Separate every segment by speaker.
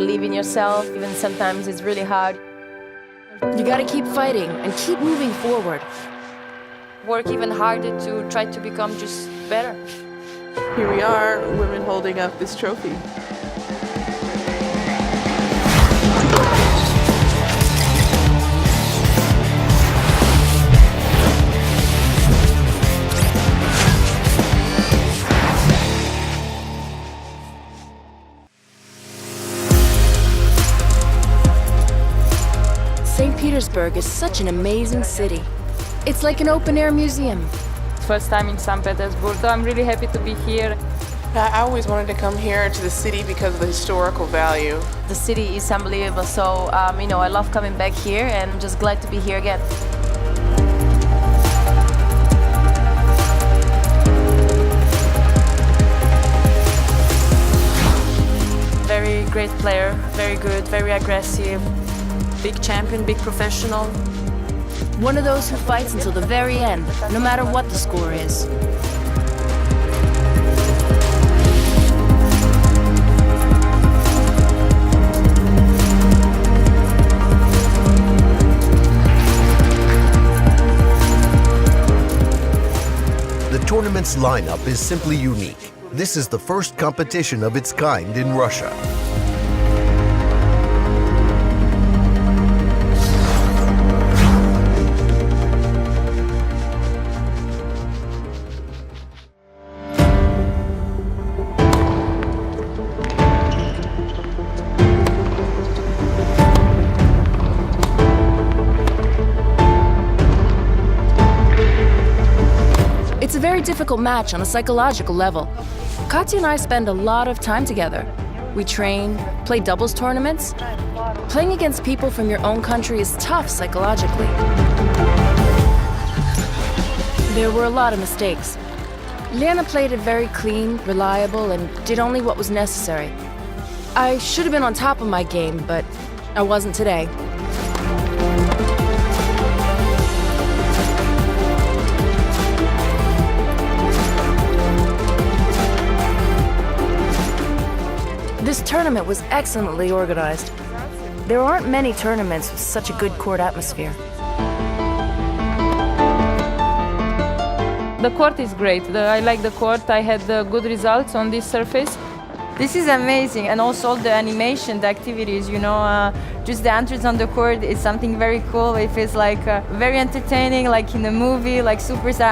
Speaker 1: believe in yourself, even sometimes it's really hard.
Speaker 2: You gotta keep fighting and keep moving forward.
Speaker 1: Work even harder to try to become just better.
Speaker 3: Here we are, women holding up this trophy.
Speaker 2: St. Petersburg is such an amazing city. It's like an open-air museum.
Speaker 4: First time in St. Petersburg, so I'm really happy to be here.
Speaker 3: I always wanted to come here to the city because of the historical value.
Speaker 1: The city is unbelievable, so I love coming back here and I'm just glad to be here again. Very great player, very good, very aggressive. Big champion, big professional.
Speaker 2: One of those who fights until the very end, no matter what the score is.
Speaker 5: The tournament's lineup is simply unique. This is the first competition of its kind in Russia.
Speaker 2: It's a very difficult match on a psychological level. Katya and I spend a lot of time together. We train, play doubles tournaments. Playing against people from your own country is tough psychologically. There were a lot of mistakes. Lena played it very clean, reliable, and did only what was necessary. I should have been on top of my game, but I wasn't today. This tournament was excellently organized. There aren't many tournaments with such a good court atmosphere.
Speaker 4: The court is great. I like the court. I had good results on this surface.
Speaker 1: This is amazing, and also all the animation, the activities, just the entrance on the court is something very cool. It feels like very entertaining, like in a movie, like Superstar.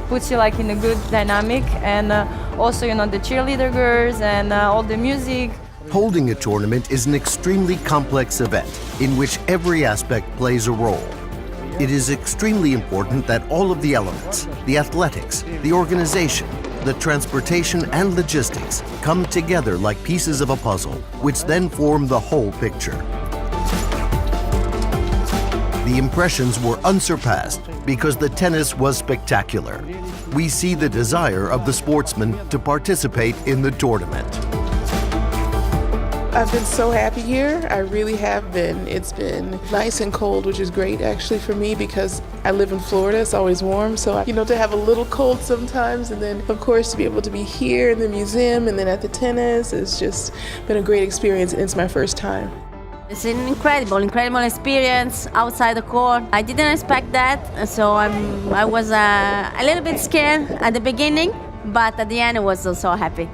Speaker 1: Puts you like in a good dynamic, and also, the cheerleader girls and all the music.
Speaker 5: Holding a tournament is an extremely complex event in which every aspect plays a role. It is extremely important that all of the elements, the athletics, the organization, the transportation and logistics come together like pieces of a puzzle, which then form the whole picture. The impressions were unsurpassed because the tennis was spectacular. We see the desire of the sportsmen to participate in the tournament.
Speaker 3: I've been so happy here. I really have been. It's been nice and cold, which is great actually for me because I live in Florida. It's always warm. So, to have a little cold sometimes, and then of course to be able to be here in the museum and then at the tennis, it's just been a great experience, and it's my first time.
Speaker 6: It's an incredible experience outside the court. I didn't expect that, so I was a little bit scared at the beginning, but at the end I was so happy.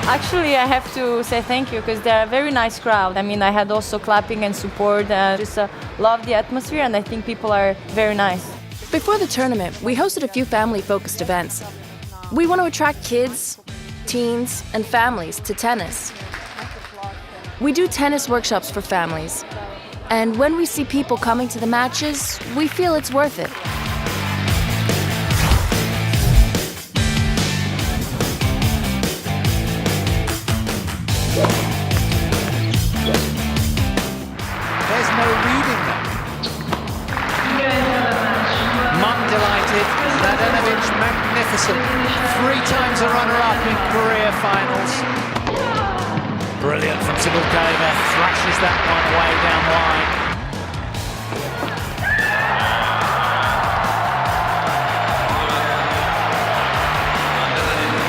Speaker 1: Actually, I have to say thank you because they're a very nice crowd. I had also clapping and support. Just love the atmosphere, and I think people are very nice.
Speaker 2: Before the tournament, we hosted a few family-focused events. We want to attract kids, teens, and families to tennis. We do tennis workshops for families. And when we see people coming to the matches, we feel it's worth it.
Speaker 7: There's no reading that. Mum delighted, Mladenovic magnificent. 3 times a runner-up in career finals. Brilliant from Cibulkaeva, flashes that one away down line.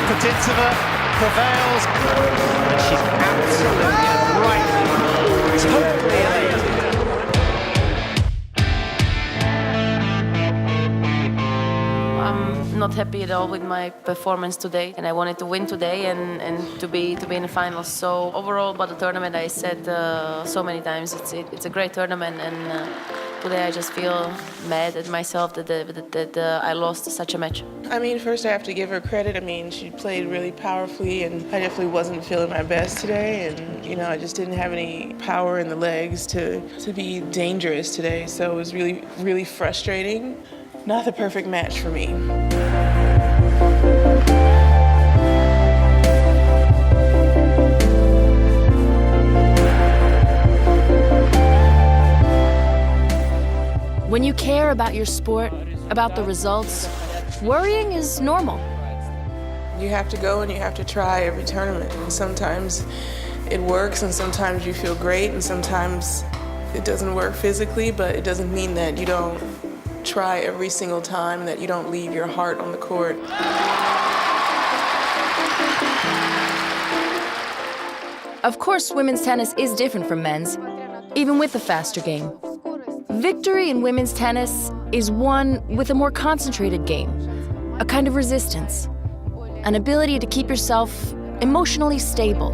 Speaker 7: Putintseva prevails, and she's absolutely and rightly, totally elated.
Speaker 2: I'm not happy at all with my performance today, and I wanted to win today and to be in the finals. So overall, about the tournament, I said so many times it's a great tournament, and today I just feel mad at myself that I lost such a match.
Speaker 3: I mean, first I have to give her credit. I mean, she played really powerfully, and I definitely wasn't feeling my best today. And, you know, I just didn't have any power in the legs to be dangerous today. So it was really, really frustrating. Not the perfect match for me.
Speaker 2: When you care about your sport, about the results, worrying is normal.
Speaker 3: You have to go and you have to try every tournament. And sometimes it works, and sometimes you feel great, and sometimes it doesn't work physically, but it doesn't mean that you don't try every single time, that you don't leave your heart on the court.
Speaker 2: Of course, women's tennis is different from men's, even with the faster game. Victory in women's tennis is won with a more concentrated game, a kind of resistance, an ability to keep yourself emotionally stable.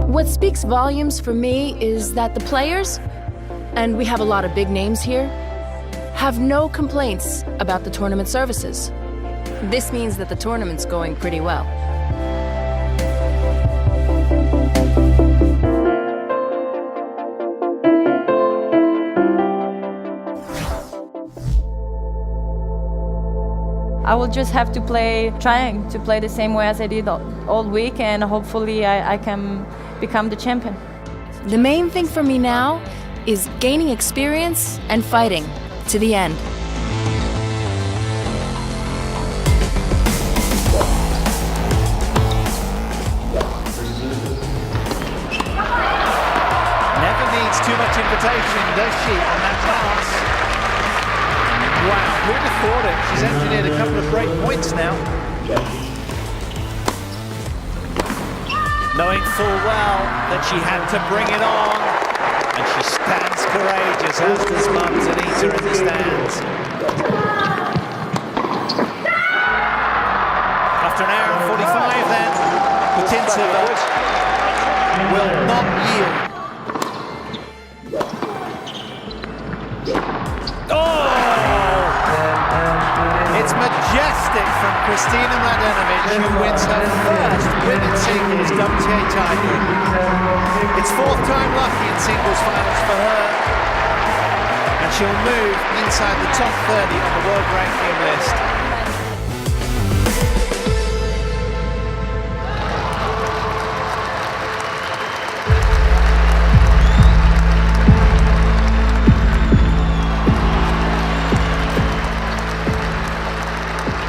Speaker 2: What speaks volumes for me is that the players, and we have a lot of big names here, have no complaints about the tournament services. This means that the tournament's going pretty well.
Speaker 1: I will just have to trying to play the same way as I did all week, and hopefully I can become the champion.
Speaker 2: The main thing for me now is gaining experience and fighting to the end.
Speaker 7: Never needs too much invitation, does she, on that pass? Wow, who'd have thought it? She's engineered a couple of great points now. Knowing full well that she had to bring it on, and she stands courageous, as does Mum Zanita in the stands. After an hour and 45 then, Putintseva will not yield. It's majestic from Kristina Mladenovic, who wins her first women's singles WTA title. It's 4th time lucky in singles finals for her, and she'll move inside the top 30 on the world ranking list.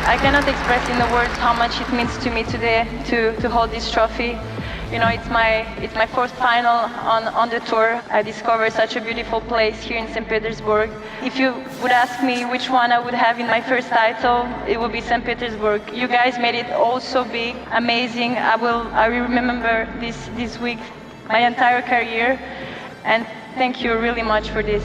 Speaker 1: I cannot express in the words how much it means to me today to hold this trophy. You know, it's my 4th final on the tour. I discovered such a beautiful place here in St. Petersburg. If you would ask me which one I would have in my first title, it would be St. Petersburg. You guys made it all so big, amazing. I will remember this week my entire career, and thank you really much for this.